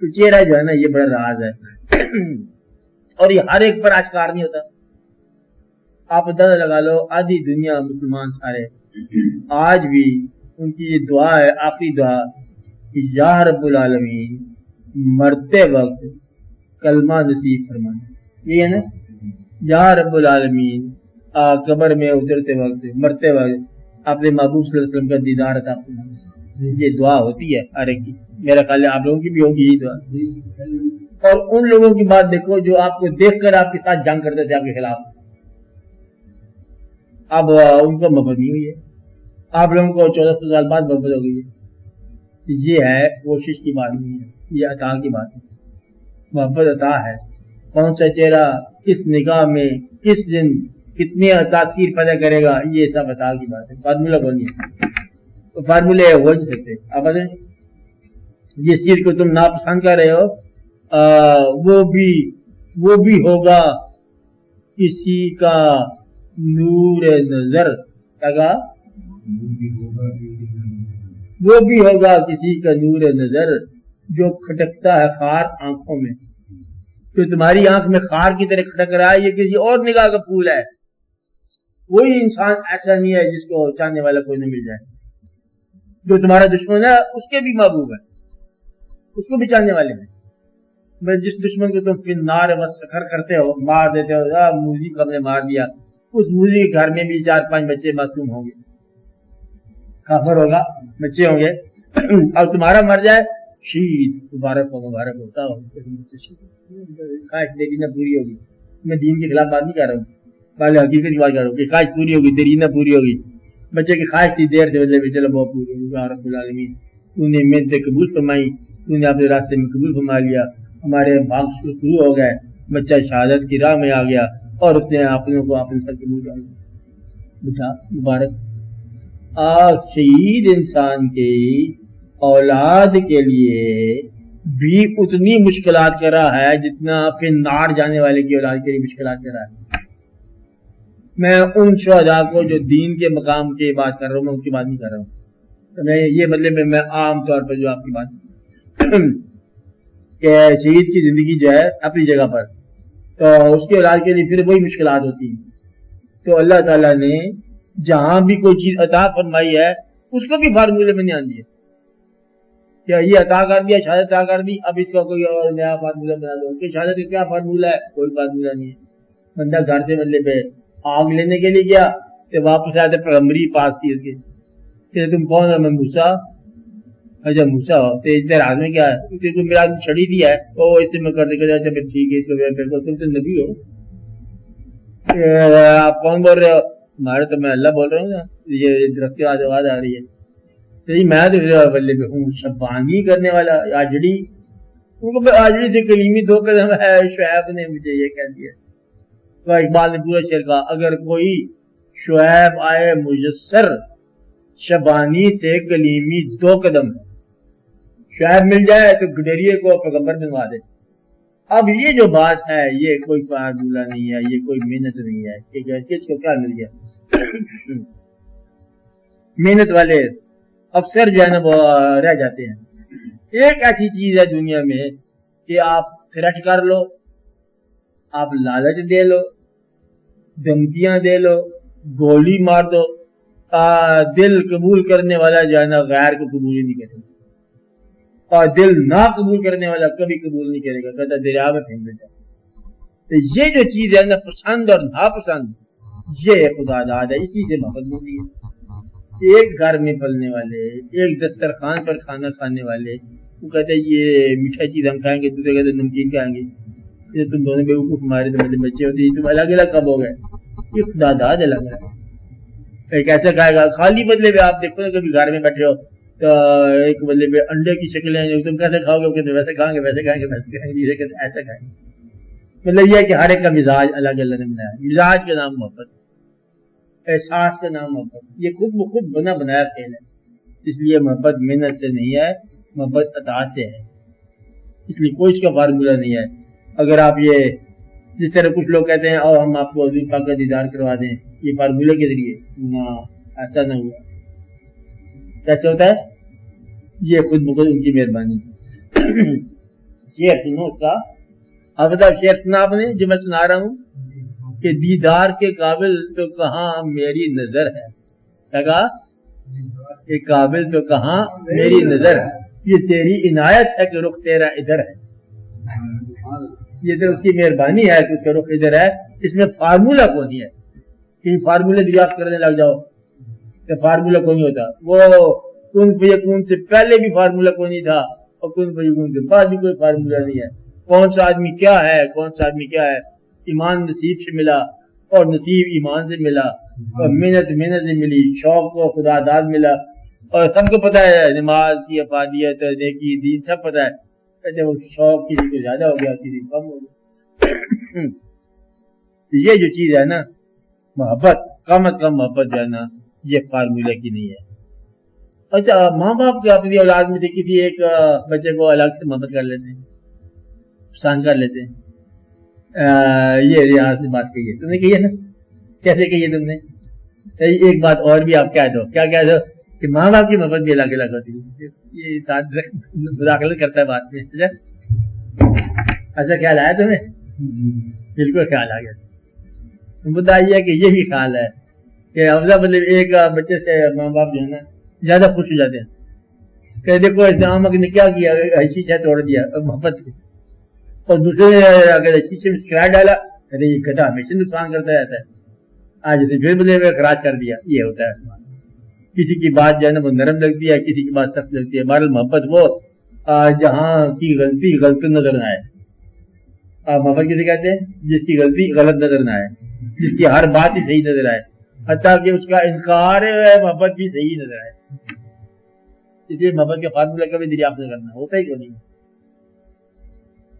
تو چہرہ جو ہے نا یہ بڑا راز ہے اور یہ ہر ایک پر آشکار نہیں ہوتا. آپ اندازہ لگا لو آدھی دنیا مسلمان سارے آج بھی ان کی یہ دعا ہے آخری دعا کہ یا رب العالمین مرتے وقت کلمہ نصیب فرمانا. یہ ہے نا یا رب العالمین قبر میں اترتے وقت مرتے وقت اپنے محبوب صلی اللہ علیہ وسلم کا دیدار عطا فرمانا. یہ دعا ہوتی ہے ہر ایک کی. میرا خیال ہے آپ لوگوں کی بھی ہوگی یہ دعا. اور ان لوگوں کی بات دیکھو جو آپ کو دیکھ کر آپ کے ساتھ جنگ کرتے تھے آپ کے خلاف, اب ان کو محبت نہیں ہوئی ہے. آپ لوگوں کو 1400 سال بعد محبت ہو گئی ہے. یہ ہے کوشش کی بات نہیں ہے, یہ عطا کی بات ہے. محبت عطا ہے. کون سا چہرہ کس نگاہ میں کس دن کتنی تاثیر پیدا کرے گا یہ سب عطا کی بات ہے. فارمولہ کون ہے, فارمولے ہو نہیں سکتے. اب جس چیز کو تم ناپسند کر رہے ہو وہ بھی ہوگا کسی کا نور نظر, وہ بھی ہوگا کسی کا نور نظر جو کھٹکتا ہے خار آنکھوں میں. تو تمہاری آنکھ میں خار کی طرح کھٹک رہا ہے, یہ کسی اور نگاہ کا پھول ہے. کوئی انسان ایسا نہیں ہے جس کو چاہنے والا کوئی نہ مل جائے. جو تمہارا دشمن ہے اس کے بھی محبوب ہے, اس کو بھی چاہنے والے ہیں. جس دشمن کو تم فنار مسخر کرتے ہو, مار دیتے ہو, موزی کو ہم نے مار دیا, اس موزی کے گھر میں بھی 4-5 بچے معصوم ہوں گے, کافر ہوگا, بچے ہوں گے. اب تمہارا مر جائے شہید مبارک ہوتا ہو, خواہش تیری نہ پوری ہوگی. میں دین کے خلاف بات نہیں کر رہا ہوں, پہلے حقیقت کی بات کر رہا ہوں کہ خواہش پوری ہوگی, تیری نہ پوری ہوگی. بچے کی خواہش تھی دیر سے بدلے میں, چلو بہت پوری ہوگی. رب العالمین تو نے محنتیں قبول فرمائی, تو نے اپنے راستے میں قبول فرما لیا. ہمارے بھاگ شروع ہو گئے, بچہ شہادت کی راہ میں آ گیا اور اس نے اپنوں کو اپنے ساتھ قبول کر لیا. بچہ مبارک. شہید انسان کی اولاد کے لیے بھی اتنی مشکلات کر رہا ہے جتنا فنار جانے والے کی اولاد کے لیے مشکلات کر رہا ہے. میں ان شہداء کو جو دین کے مقام کی بات کر رہا ہوں میں ان کی بات نہیں کر رہا ہوں. میں یہ مطلب میں عام طور پر جو آپ کی بات کہ شہید کی زندگی جو ہے اپنی جگہ پر, تو اس کی اولاد کے لیے پھر وہی مشکلات ہوتی ہیں. تو اللہ تعالیٰ نے جہاں بھی کوئی چیز عطا فرمائی ہے اس کو بھی فارمولے میں نہیں آندی ہے. کیا یہ عطا کر دیا, شہادت عطا کر دی, اب اس کا کوئی اور نیا فارمولہ بنا دو کہ شہادت کا کیا فارمولہ ہے, کوئی فارمولہ نہیں ہے. بندہ گھر سے مطلب آگ لینے کے لیے گیا تو واپس آتے پیغمبری پاس تھی اس کے, کہ تم کون ہو؟ میں موسیٰ. اچھا موسیٰ ہو تو ادھر ہاتھ میں کیا ہے, کیونکہ میرا چھڑی دیا ہے وہ اس سے میں کر دے. اچھا پھر ٹھیک ہے, اس کو تم تو نبی ہو. آپ کون بول رہے ہو؟ ہمارے تو میں اللہ بول رہا ہوں نا, یہ درخت کی آواز آ رہی ہے. میں تو بلے پہ ہوں شبانی کرنے والا آجڑی. ان کو آجڑی سے کلیمی دو قدم ہے, شعیب نے مجھے یہ کہہ دیا. تو اقبال نے پورا شعر کہا, اگر کوئی شعیب آئے مجسر شبانی سے کلیمی 2 قدم, شعیب مل جائے تو گڈیریے کو پیغمبر بنوا دے. اب یہ جو بات ہے یہ کوئی فارمولہ نہیں ہے, یہ کوئی محنت نہیں ہے کہ کس کو کیا مل گیا. محنت والے افسر جو ہے نا وہ رہ جاتے ہیں. ایک ایسی چیز ہے دنیا میں کہ آپ تھریٹ کر لو, آپ لالچ دے لو, دھمکیاں دے لو, گولی مار دو, دل قبول کرنے والا جو ہے نا غیر کو قبول ہی نہیں کرے گا, اور دل نہ قبول کرنے والا کبھی قبول نہیں کرے گا, کہتا دریا میں پھینک دیتا. تو یہ جو چیز ہے نا پسند اور ناپسند, یہ خدا داد ہے, اسی سے محبت ملتی ہے. ایک گھر میں پلنے والے, ایک دسترخوان پر کھانا کھانے والے, وہ کہتے ہیں یہ میٹھا چیز ہم کھائیں گے, دوسرے کہتے ہیں نمکین کھائیں گے. تم دونوں بیوقوف ہمارے تو بچے ہوتے ہیں, تم الگ الگ کب ہو گئے؟ یہ خدا داد الگ ہے. ایک ایسا کھائے گا خالی بدلے میں, آپ دیکھو نا کبھی گھر میں بیٹھے ہو تو ایک بدلے میں انڈے کی شکلیں ہیں, تم کیسے کھاؤ گے؟ کہتے ویسے کھائیں گے, ویسے کھائیں گے, ویسے کھائیں گے, کہتے ایسا کھائیں گے. مطلب یہ ہے کہ ہر ایک کا مزاج الگ الگ نے بنایا. مزاج کا نام محبت, احساس کا نام محبت. یہ خود بنا بنایا کھیل ہے. اس لیے محبت محنت سے نہیں ہے, محبت عطا سے ہے. اس لیے کوئی اس کا فارمولہ نہیں ہے. اگر آپ یہ جس طرح کچھ لوگ کہتے ہیں اور ہم آپ کو حضور پاک کا دیدار کروا دیں یہ فارمولے کے ذریعے, نہ ایسا نہ ہوا. کیسے ہوتا ہے؟ یہ خود بخود ان کی مہربانی. شعر سنو اس کا. اب بتاؤ شعر سنا آپ نے جو میں سنا رہا ہوں کہ دیدار کے قابل تو کہاں میری نظر ہے. کیا کہا کہ قابل تو کہاں میری نظر ہے. یہ تیری عنایت ہے کہ رخ تیرا ادھر ہے. یہ تو اس کی مہربانی ہے کہ اس کا رخ ادھر ہے. اس میں فارمولہ کون ہے کہ فارمولے دریافت کرنے لگ جاؤ کہ فارمولہ کون ہوتا. وہ کن فیکون سے پہلے بھی فارمولہ کون نہیں تھا اور کن فیکون کے بعد بھی کوئی فارمولہ نہیں ہے. کون سا آدمی کیا ہے, کون سا آدمی کیا ہے. ایمان نصیب سے ملا اور نصیب ایمان سے ملا اور محنت سے ملی, شوق کو خدا داد ملا. اور سب کو پتا ہے نماز کی افادیت نیکی دین سب پتا ہے. کہتے وہ شوق کسی کو زیادہ ہو گیا کسی کو کم ہو گیا. یہ جو چیز ہے نا محبت, کم از کم محبت جو ہے نا یہ فارمولے کی نہیں ہے. اچھا ماں باپ کے اپنی اولاد میں سے کسی ایک بچے کو الگ سے محبت کر لیتے ہیں, پسند کر لیتے ہیں. یہ یہاں سے بات کہی ہے تم نے, کہی ہے نا, کیسے کہی ہے تم نے. ایک بات اور بھی آپ کہہ دو, کیا کہہ دو کہ ماں باپ کی محبت بھی الگ الگ ہوتی ہے. یہ ساتھ مداخلت کرتا ہے بات میں. اچھا خیال آیا تمہیں؟ بالکل خیال آ گیا. مدعا یہ ہے کہ یہ بھی خیال ہے کہ افضل مطلب ایک بچے سے ماں باپ جو ہے نا زیادہ خوش ہو جاتے ہیں کہ دیکھو اسلام نے کیا کیا, شیشہ توڑ دیا محبت کو, اور دوسرے اگر شیشے میں اسکریچ ڈالا ارے یہ گدھا ہمیشہ نقصان کرتا رہتا ہے, آج اسے پھر بدلے ہوئے خراج کر دیا. یہ ہوتا ہے. کسی کی بات جو ہے نا وہ نرم لگتی ہے, کسی کی بات سخت لگتی ہے. بہرحال محبت وہ جہاں کی غلطی غلط نظر نہ آئے. محبت کسے کہتے ہیں؟ جس کی غلطی غلط نظر نہ آئے, جس کی ہر بات ہی صحیح نظر آئے, حتیٰ کہ اس کا انکار محبت بھی صحیح نظر آئے. اس لیے محبت کے فارمولہ کبھی دریافت نہ کرنا ہوتا ہی کیوں نہیں.